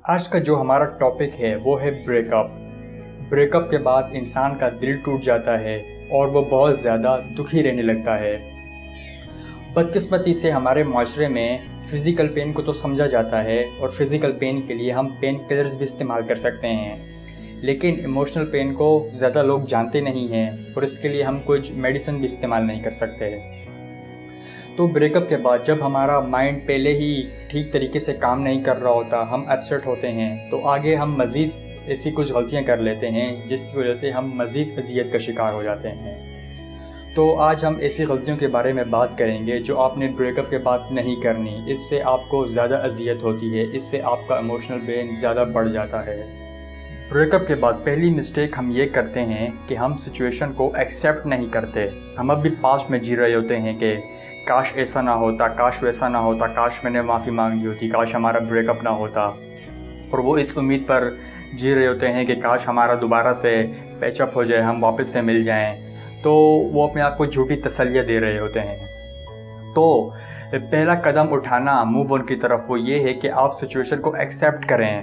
آج کا جو ہمارا ٹاپک ہے وہ ہے بریک اپ۔ بریک اپ کے بعد انسان کا دل ٹوٹ جاتا ہے اور وہ بہت زیادہ دکھی رہنے لگتا ہے۔ بدقسمتی سے ہمارے معاشرے میں فزیکل پین کو تو سمجھا جاتا ہے اور فزیکل پین کے لیے ہم پین کلرز بھی استعمال کر سکتے ہیں، لیکن ایموشنل پین کو زیادہ لوگ جانتے نہیں ہیں اور اس کے لیے ہم کچھ میڈیسن بھی استعمال نہیں کر سکتے۔ تو بریک اپ کے بعد جب ہمارا مائنڈ پہلے ہی ٹھیک طریقے سے کام نہیں کر رہا ہوتا، ہم اپسیٹ ہوتے ہیں، تو آگے ہم مزید ایسی کچھ غلطیاں کر لیتے ہیں جس کی وجہ سے ہم مزید اذیت کا شکار ہو جاتے ہیں۔ تو آج ہم ایسی غلطیوں کے بارے میں بات کریں گے جو آپ نے بریک اپ کے بعد نہیں کرنی۔ اس سے آپ کو زیادہ اذیت ہوتی ہے، اس سے آپ کا ایموشنل پین زیادہ بڑھ جاتا ہے۔ بریک اپ کے بعد پہلی مسٹیک ہم یہ کرتے ہیں کہ ہم سچویشن کو ایکسیپٹ نہیں کرتے۔ ہم اب بھی پاسٹ میں جی رہے ہوتے ہیں کہ کاش ایسا نہ ہوتا، کاش ویسا نہ ہوتا، کاش میں نے معافی مانگی ہوتی، کاش ہمارا بریک اپ نہ ہوتا، اور وہ اس امید پر جی رہے ہوتے ہیں کہ کاش ہمارا دوبارہ سے پیچ اپ ہو جائے، ہم واپس سے مل جائیں۔ تو وہ اپنے آپ کو جھوٹی تسلیاں دے رہے ہوتے ہیں۔ تو پہلا قدم اٹھانا موو آن کی طرف وہ یہ ہے کہ آپ سچویشن کو ایکسیپٹ کریں۔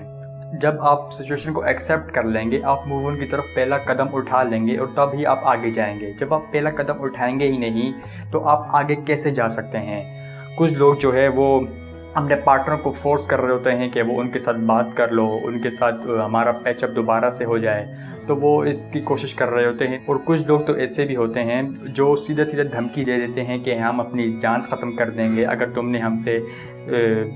جب آپ سچویشن کو ایکسیپٹ کر لیں گے، آپ موو آن کی طرف پہلا قدم اٹھا لیں گے اور تب ہی آپ آگے جائیں گے۔ جب آپ پہلا قدم اٹھائیں گے ہی نہیں تو آپ آگے کیسے جا سکتے ہیں؟ کچھ لوگ جو ہے وہ اپنے پارٹنر کو فورس کر رہے ہوتے ہیں کہ وہ ان کے ساتھ بات کر لو، ان کے ساتھ ہمارا پیچ اپ دوبارہ سے ہو جائے، تو وہ اس کی کوشش کر رہے ہوتے ہیں۔ اور کچھ لوگ تو ایسے بھی ہوتے ہیں جو سیدھے سیدھے دھمکی دے دیتے ہیں کہ ہم اپنی جان ختم کر دیں گے اگر تم نے ہم سے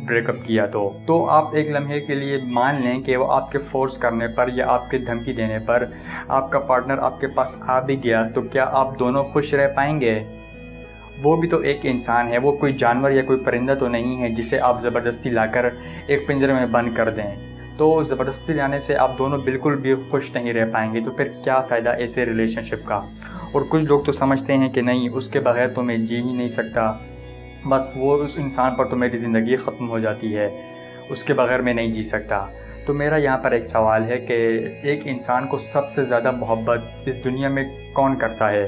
بریک اپ کیا تو آپ ایک لمحے کے لیے مان لیں کہ وہ آپ کے فورس کرنے پر یا آپ کے دھمکی دینے پر آپ کا پارٹنر آپ کے پاس آ بھی گیا تو کیا آپ دونوں خوش رہ پائیں گے؟ وہ بھی تو ایک انسان ہے، وہ کوئی جانور یا کوئی پرندہ تو نہیں ہے جسے آپ زبردستی لا کر ایک پنجرے میں بند کر دیں۔ تو زبردستی لانے سے آپ دونوں بالکل بھی خوش نہیں رہ پائیں گے، تو پھر کیا فائدہ ایسے ریلیشن شپ کا؟ اور کچھ لوگ تو سمجھتے ہیں کہ نہیں، اس کے بغیر تو میں جی ہی نہیں سکتا، بس وہ اس انسان پر تو میری زندگی ختم ہو جاتی ہے، اس کے بغیر میں نہیں جی سکتا۔ تو میرا یہاں پر ایک سوال ہے کہ ایک انسان کو سب سے زیادہ محبت اس دنیا میں کون کرتا ہے؟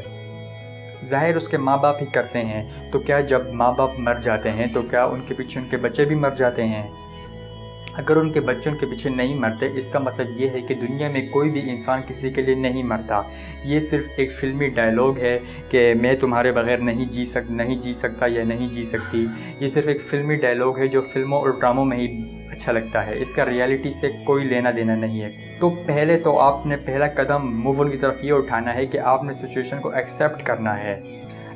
ظاہر اس کے ماں باپ ہی کرتے ہیں۔ تو کیا جب ماں باپ مر جاتے ہیں تو کیا ان کے پیچھے ان کے بچے بھی مر جاتے ہیں؟ اگر ان کے بچے ان کے پیچھے نہیں مرتے، اس کا مطلب یہ ہے کہ دنیا میں کوئی بھی انسان کسی کے لیے نہیں مرتا۔ یہ صرف ایک فلمی ڈائلاگ ہے کہ میں تمہارے بغیر نہیں جی سکتا یا نہیں جی سکتی۔ یہ صرف ایک فلمی ڈائلاگ ہے جو فلموں اور ڈراموں میں ہی اچھا لگتا ہے، اس کا ریالٹی سے کوئی لینا دینا نہیں ہے۔ تو پہلے تو آپ نے پہلا قدم موو آن کی طرف یہ اٹھانا ہے کہ آپ نے سچویشن کو ایکسیپٹ کرنا ہے۔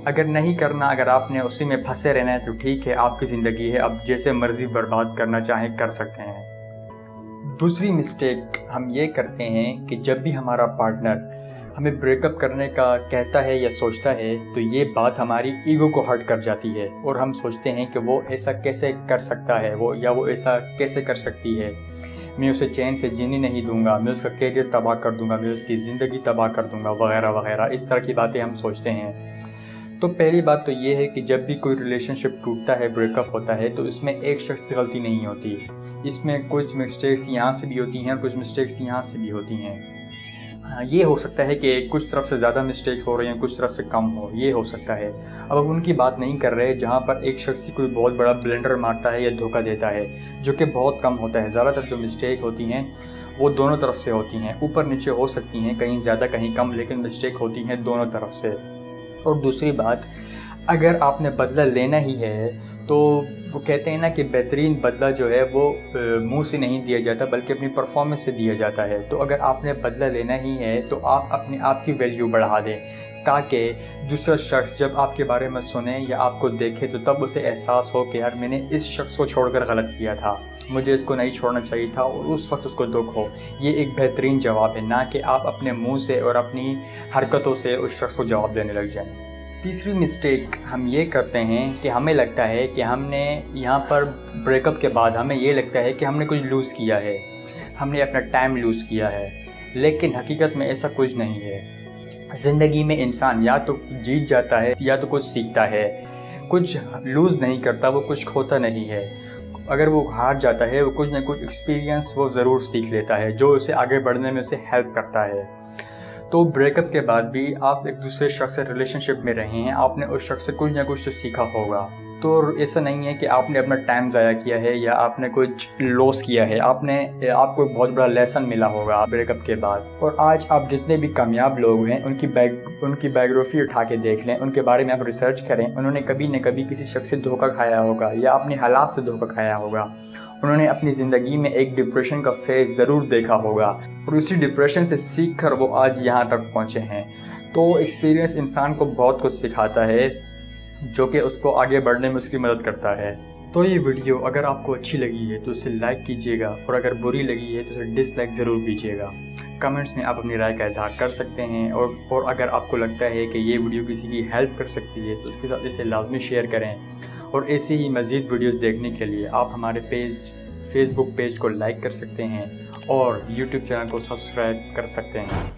اگر نہیں کرنا، اگر آپ نے اسی میں پھنسے رہنا ہے تو ٹھیک ہے، آپ کی زندگی ہے، اب جیسے مرضی برباد کرنا چاہیں کر سکتے ہیں۔ دوسری مسٹیک ہم یہ کرتے ہیں کہ جب بھی ہمارا پارٹنر ہمیں بریک اپ کرنے کا کہتا ہے یا سوچتا ہے تو یہ بات ہماری ایگو کو ہرٹ کر جاتی ہے اور ہم سوچتے ہیں کہ وہ ایسا کیسے کر سکتا ہے، وہ ایسا کیسے کر سکتی ہے، میں اسے چین سے جینے نہیں دوں گا، میں اس کا کیریئر تباہ کر دوں گا، میں اس کی زندگی تباہ کر دوں گا، وغیرہ وغیرہ، اس طرح کی باتیں ہم سوچتے ہیں۔ تو پہلی بات تو یہ ہے کہ جب بھی کوئی ریلیشن شپ ٹوٹتا ہے، بریک اپ ہوتا ہے، تو اس میں ایک شخص سے غلطی نہیں ہوتی، اس میں کچھ مسٹیکس یہاں سے بھی ہوتی ہیں اور کچھ مسٹیکس یہاں سے بھی ہوتی ہیں۔ یہ ہو سکتا ہے کہ کچھ طرف سے زیادہ مسٹیکس ہو رہی ہیں، کچھ طرف سے کم ہو، یہ ہو سکتا ہے۔ اب ہم ان کی بات نہیں کر رہے جہاں پر ایک شخص ہی کوئی بہت بڑا بلنڈر مارتا ہے یا دھوکہ دیتا ہے، جو کہ بہت کم ہوتا ہے۔ زیادہ تر جو مسٹیک ہوتی ہیں وہ دونوں طرف سے ہوتی ہیں، اوپر نیچے ہو سکتی ہیں، کہیں زیادہ کہیں کم، لیکن مسٹیک ہوتی ہیں دونوں طرف سے۔ اور دوسری بات، اگر آپ نے بدلہ لینا ہی ہے تو وہ کہتے ہیں نا کہ بہترین بدلہ جو ہے وہ منہ سے نہیں دیا جاتا بلکہ اپنی پرفارمنس سے دیا جاتا ہے۔ تو اگر آپ نے بدلہ لینا ہی ہے تو آپ اپنے آپ کی ویلیو بڑھا دیں، تاکہ دوسرا شخص جب آپ کے بارے میں سنے یا آپ کو دیکھے تو تب اسے احساس ہو کہ یار میں نے اس شخص کو چھوڑ کر غلط کیا تھا، مجھے اس کو نہیں چھوڑنا چاہیے تھا، اور اس وقت اس کو دکھ ہو۔ یہ ایک بہترین جواب ہے، نہ کہ آپ اپنے منہ سے اور اپنی حرکتوں سے اس شخص کو جواب دینے لگ جائیں۔ تیسری مسٹیک ہم یہ کرتے ہیں کہ ہمیں لگتا ہے کہ ہم نے یہاں پر بریک اپ کے بعد ہمیں یہ لگتا ہے کہ ہم نے کچھ لوز کیا ہے، ہم نے اپنا ٹائم لوز کیا ہے، لیکن حقیقت میں ایسا کچھ نہیں ہے۔ زندگی میں انسان یا تو جیت جاتا ہے یا تو کچھ سیکھتا ہے، کچھ لوز نہیں کرتا، وہ کچھ کھوتا نہیں ہے۔ اگر وہ ہار جاتا ہے وہ کچھ نہ کچھ ایکسپیرینس وہ ضرور سیکھ لیتا ہے جو اسے آگے بڑھنے میں اسے ہیلپ کرتا ہے۔ تو بریک اپ کے بعد بھی آپ ایک دوسرے شخص سے ریلیشن شپ میں رہے ہیں، آپ نے اس شخص سے کچھ نہ کچھ تو سیکھا ہوگا۔ تو ایسا نہیں ہے کہ آپ نے اپنا ٹائم ضائع کیا ہے یا آپ نے کچھ لوس کیا ہے، آپ کو بہت بڑا لیسن ملا ہوگا بریک اپ کے بعد۔ اور آج آپ جتنے بھی کامیاب لوگ ہیں ان کی بائیوگرافی اٹھا کے دیکھ لیں، ان کے بارے میں آپ ریسرچ کریں، انہوں نے کبھی نہ کبھی کسی شخص سے دھوکہ کھایا ہوگا یا اپنے حالات سے دھوکہ کھایا ہوگا۔ انہوں نے اپنی زندگی میں ایک ڈپریشن کا فیز ضرور دیکھا ہوگا، اور اسی ڈپریشن سے سیکھ کر وہ آج یہاں تک پہنچے ہیں۔ تو ایکسپیرینس انسان کو بہت کچھ سکھاتا ہے، جو کہ اس کو آگے بڑھنے میں اس کی مدد کرتا ہے۔ تو یہ ویڈیو اگر آپ کو اچھی لگی ہے تو اسے لائک کیجیے گا، اور اگر بری لگی ہے تو اسے ڈس لائک ضرور کیجیے گا۔ کمنٹس میں آپ اپنی رائے کا اظہار کر سکتے ہیں، اور اگر آپ کو لگتا ہے کہ یہ ویڈیو کسی کی ہیلپ کر سکتی ہے تو اس کے ساتھ اسے لازمی شیئر کریں۔ اور ایسے ہی مزید ویڈیوز دیکھنے کے لیے آپ ہمارے فیس بک پیج کو لائک کر سکتے ہیں اور یوٹیوب چینل کو سبسکرائب کر سکتے ہیں۔